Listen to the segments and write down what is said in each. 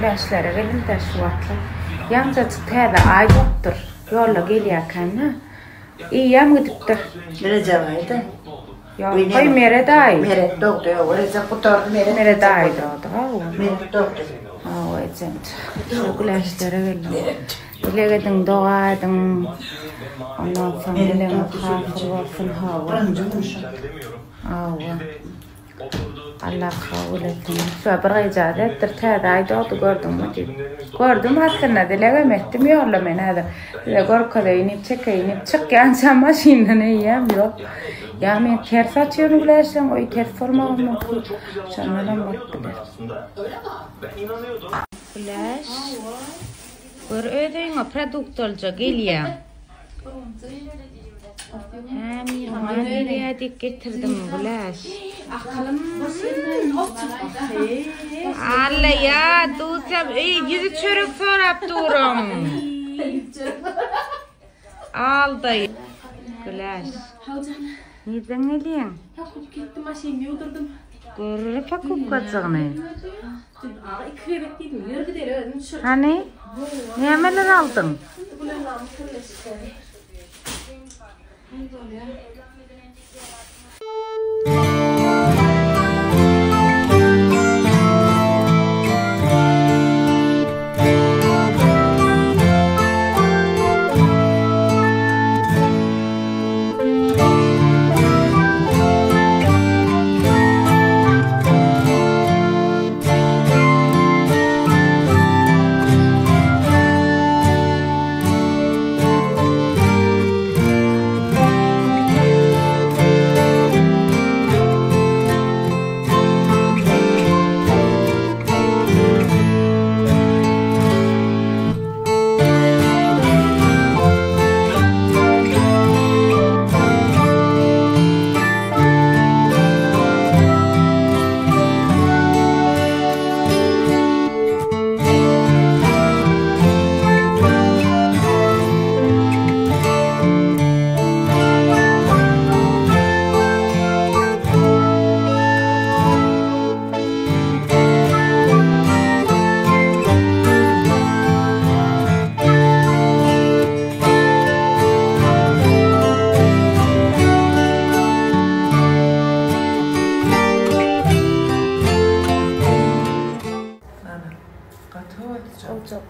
güleşlere gelin de şu atla. Yalnızca çıktığı ay yoktur. Yolla geliyken ha. İyi yam gidiptir. Mere cevaydı. Yok, koy mere day. Mere doktor, oraya kutardı mere. Mere day doğdu. Mere doktor. O ecent. Şu güleşlere gelin. Dilegedin doğadın. Ondan sonra dileğin hafır olsun hava. Allah kabul etsin. Şu bir icadet tertay doğdu gördüm mü diye. Gördüm hakkında dileğim ettim yolla beni hadi. Gorkada inip çıkken sen maşinle ne yiyem yok. Ya men ters açıyorum güleşten o ters formam mı? Şanlarım baktılar. Güleş. Bir ödeyin produkt olacak geliyor. Hem nereye dik getirdim Güleş. Allah ya dostum yüzü çörek sorap durum. Aldı. Güleş. Neden geliyorsun? Yakıp gittim aşağıya oturdum. Görür fakuk kaçağını. Ağa iki bekliydim. Yürü gidelim. Hani? Niyemeler aldın? Bulanağımı fırlaştı. Ne oluyor?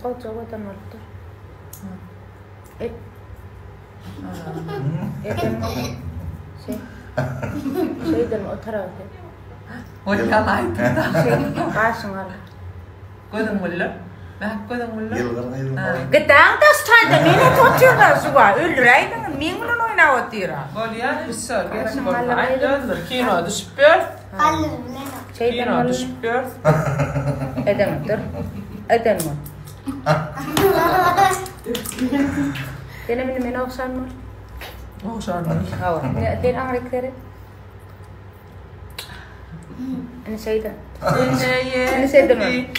Kocaman oldu. Şeyden o tarafı. Hoca laydı da. Kaşın al. Koydun mulla. Ben koydun mulla. Gıdan da stayda ne tutuyorlar suva? Öldüreydin minglun oyna oturuyor. Golya bir sor. Gerçekten golya. Aynen. Kino düşüyor. Şeyden Kino düşüyor. Eden dur. Eden mi? Dene benim oksan mı? Oksan. Hava. Den ağrıkları. Hani şeyden. Hani şeyden mi?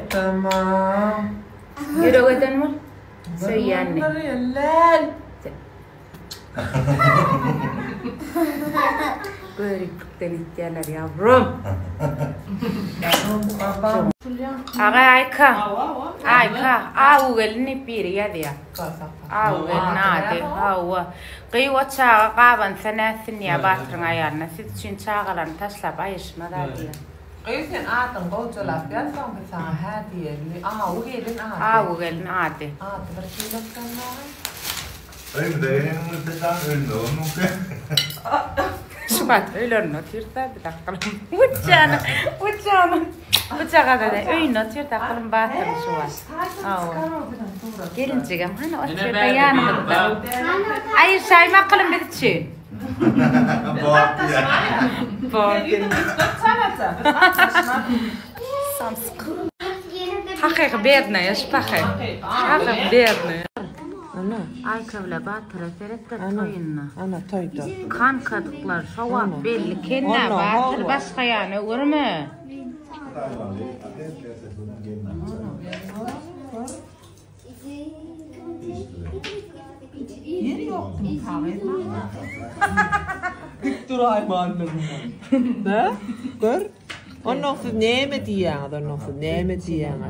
Tamam. Yürü eden mi? Söyle anne. Lan. Görükten ihtiyarlar yavrum. Ayka. Awu gelini bir ya diye. Awu gelnade. Awu. Kıyı çağa kaban senesin ya batırın ayarına. Siz için çağalan taşla bayışmalar diye. Kıyıken atın kolçalar. Ben son bir sana hediye. Awu gelin ate. Awu gelin ate. Ate bir şey yok. Öyle de yanımızda tam öyle olmuş. Şubat öyle notürde bir dakika. Uçağını. Uçağa da öyle notürde kalın batırın şu an. Gelincigem hani o türde yanımda. Ay sayma kalın bir için. Bakın. Samsk. Hakik bedna ya şpakhe. Hakik bedna. Ay kavla batırı terette toyunna. Ana toydu. Kan kadıklar şova belli kenne batır başka yani olur mu? Yeri yoktu kahvede. Dik dur ay mağanlarında. Ne? Gör. Ondan sonra ne mi diyorlar? Ondan sonra ne mi diyorlar?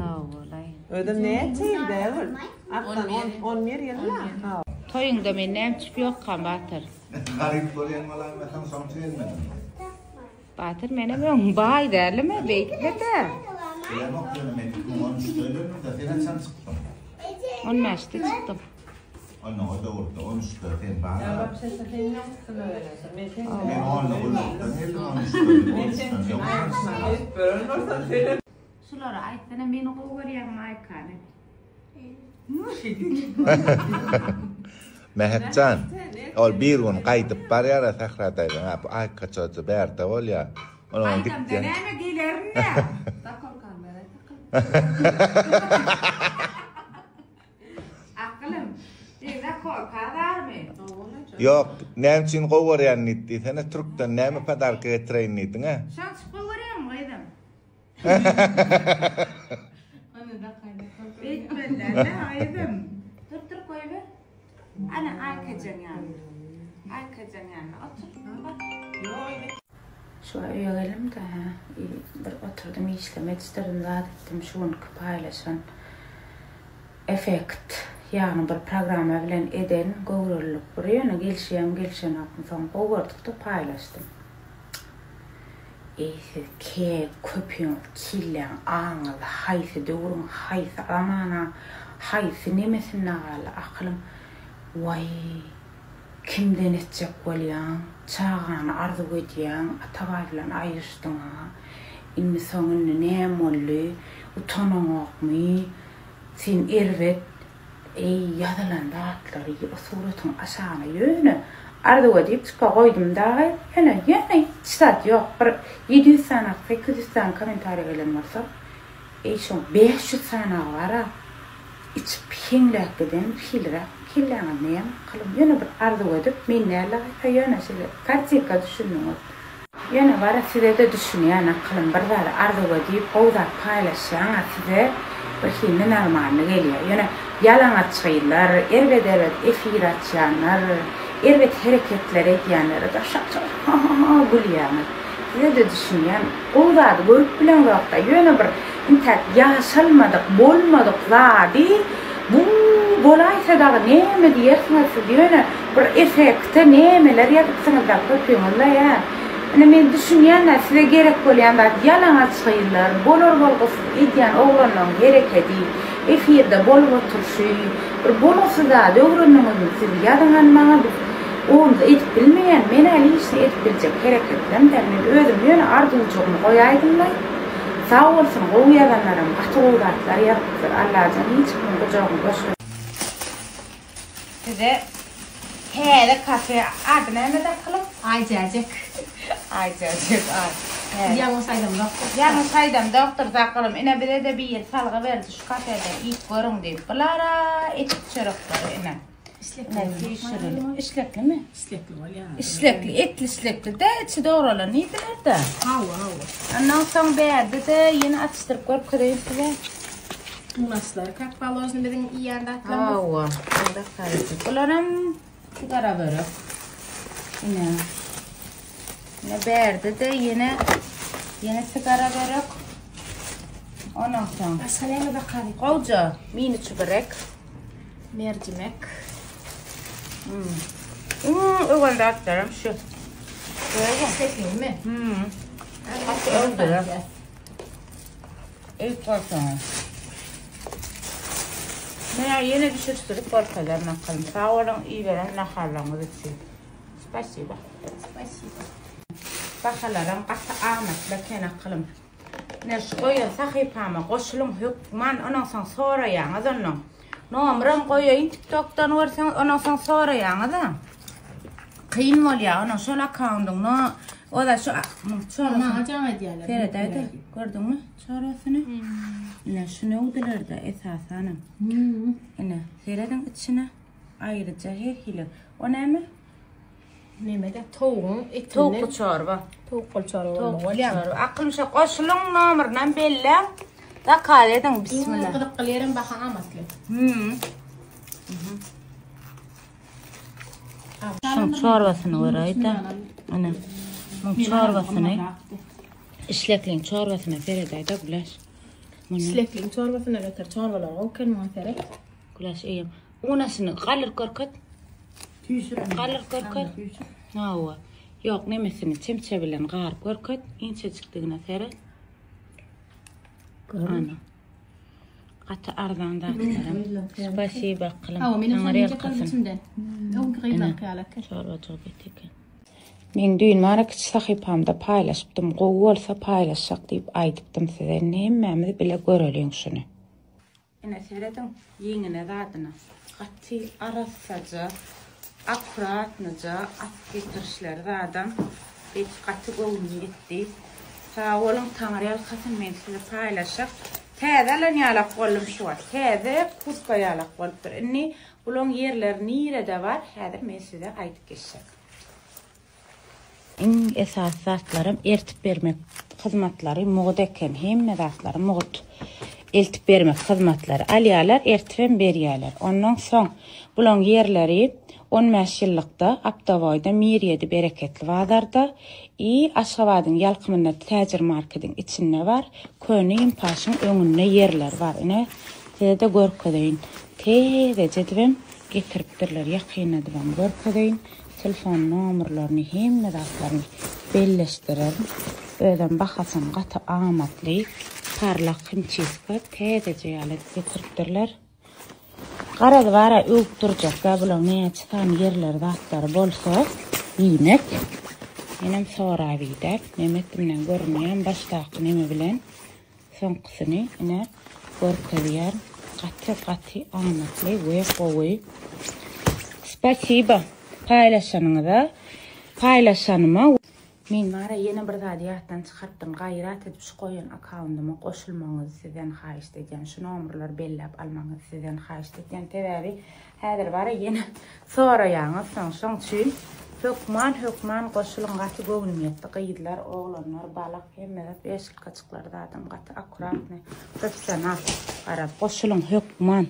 Ödüm ne çeydi? Aktan 10 yer yalla. Toyunda men nemçip yok kan Batır. Garip görüyen malan mekan samçı gelmedi. Batır mene ben bay derleme bekle de. Ulan o kadar mekan 13 söyledim de sen sen çıktın. 15'te çıktım. Ondan o da orada 13'te sen bana. Ya bak sen sen yok musun öyle? Ben onunla ulaştım. Hep 13'te. Sulara aytana meni qo'ygan maykani. Mehmetcan, ol bir gün qaytıp barýar Sahradaydan hap ay kaçaçy berde bolýa. Onu Aytam gitdi. deneme gelerini. Akılım. Ega korkadarmı? Yok, näme üçin gowurýan nitdi? Sene Türkden näme padarka getireýin nitdiň ha? Şans qo'yarım qo'ydim. Bitmeden de aydım. Dur koyuver. Ana aykacan yani. Aykacan yani. Otur. Şu uyuyalım da bir oturdum işlemek istedim daha ettim şunu paylaşan efekt yani bir programma bilen eden gowrulup buraya gelişen aklım son gowurduk da paylaştım. Ke köpüň killen aňyl haýsy döwrüň haýsy amana haýsy nemesine gal aklym vay kimden etjek bolýan çağan arzu edýän atabaý bilen aýyşdyň inni soňuny näme boldy utanaňokmy sen erwet ýazylan datlary o suratyň aşagyna ýöne arzu edip çıka koydum dağı yana çisat yok 700 tane 800 tane komentarya gelen varsa şu 500 tane var iç pinglek giden killerine neyem kalım yana bir arzu edip minnerle yana şöyle kartika düşünüyorum yana var size de düşünüyorum kalım bir var arzu edip o da paylaşan size bir şeyin normaline geliyor yana yalan açıylar evet efir açanlar elbet hareketler etýänleri da şak gülýärler. Size de düşünýän, o zat görüp bilen wagtda ýöne bir intak ýaşalmadyk, bolmadyk zady bu bolaýsa da näme diýersiňiz ýöne bir efekte nämeler ýatypsyňyz da köpüňizler ýa. Ana men düşünýän size gerek bolýan da ýalan açylar, bolar bolgusy edýän oglanyň hereketi, efirde bolup oturşy, bir bolasy da döwrünüňiz siz ýadyňyzmaňa onu da edip bilmeyen, men ali işini edip bilecek hareketlerim men özüm ýöne arzuwçylygyny goýaýdymlar. Sağ olsun goýýanlarym, atawatlar ýapdylar. Allah'tan hiç kim gojagyny boşlar. Size hele kafe adı näme de kılıp? Aycacık. Aycacık. Yanı saydam doktor zakılım. Ine bire de bir yer salgı verdi şu kafede ilk görün deyip. Bulara etik çörükleri ine. İşlekli mi? İşlekli var ya. İşlekli, etli işlekli de içi doğrular neydiler de? Hava. Ondan sonra beğerdi de yine atıştırıp görüp kırayım size. Nasıllar? Kalk balozunu bedin iyi yanda atlamaz. Hava. Onda karışık. Bunların sigara verip. Yine beğerdi de yine sigara verip. Ondan sonra. Asaleme bakarım. Koca mini çöbürek. Mercimek. Öyle de atlarım şu. İşlekli mi? Hatta öldürüm. İlk korkağım. Ben yine düşürtürüp korkalarına kalın. Sağ olun iyi veren naharlarımız için. Spasiba. Bakalarım kasa Ahmet bekene kalın. Ne şu koyun sahipama koşulun hükman ondan sonra yalnız onun. Numaram koyayım TikTok'tan varsan ondan sonra yalnız. Kıyın var ya onun şöyle account'un o da şu Sonra. Feridaydı gördün mü sonrasını? Ne şunu udular da esasen. Ne Feriday'ın içine ayrıca her hile. O ne mi? Neme de tavuğun etini. Tavuklu çorba. Tavuklu çorba. Tavuklu çorba. Aklım şu koşulun numarından belli. Da kaledin bismillah. Kılıklarım baka amaslı. Şunun çorbasını var ayda. Ana. Bunun çorbasını. İşlekliğin çorbasına feredayda gülaş. Slekling çorbasına götür çorbalar o kelman ferek. Gülaş iyiyim. Unasını kalır korkut. Kalır korkut. Hava. Yok nemesini çemçe bilen garip korkut. İnçecikliğine fere. Ana. Katı ardan da aktarım. Spasiba kılım. Ha, benim Tanrıya sanınca kılsın. kalbimden. O gıyla kıyalak. Çorba çok ettik. Men düğün mara kiç sahipamda paylaşıptım. Gowu olsa paylaşsak deyip aytıptım size. Nemmemiz bile görelin şunu. Ene seyredin yiğine zadına. Katı arasacı, akuratnıca, at getirişler zadan. Hiç katı goğunu gitti. Sağ olun Tanrı'ya kasın men size paylaşak. Täze lan yalak gollum şu var. Täze kuska yalak golpur. Inni bulon yerler nirede var. Häzir men size aytıp geçsek. En esas zatlarım ertip vermek hizmetleri muğdeken hemme zatları muğd eltip vermek hizmetleri alyalar ertipen beryalar. Ondan soň bulon yerleri 15 ýyllikda Aptavaýda Miriyedi bereketli bazarda Aşgabatyň ýalkymynda täjir marketiň içinde var. Köni impaşyň öňünde yerler var. Ine täze görkedeýin. Täze jedibem getiripdirler. Ýakynadym görkedeýin. Telefon nomerlerini hemme zatlaryny belleşdirer. Öýden bahasam gaty amatly parlak himçiska täze ýaly getiripdirler. Garady bara öýüp durjak bular näçe tan yerler zatlary bolsa ýymek. Menem sonra bider. Nemetimden görmeýän başdaky neme bilen soňkysyny ine görkezýär. Gaty amatly we gowy. Spasiba. Paylaşanyma. Men mara ýene bir zady ýatdan çykartdym. Gaýrat edip şu goýan akkauntyma goşulmaňyzy sizden haýyş edýän. Şu nomerler bellep almaňyzy sizden haýyş edýän. Täbäri häzir bara ýene soraýaňyz soň üçin hökman goşulyň gaty göwnümetdi. Gyýdylar, oglanlar, balak hemme beşik kaçyklar zaten gaty akuratny. Professional. Ara goşulyň hökman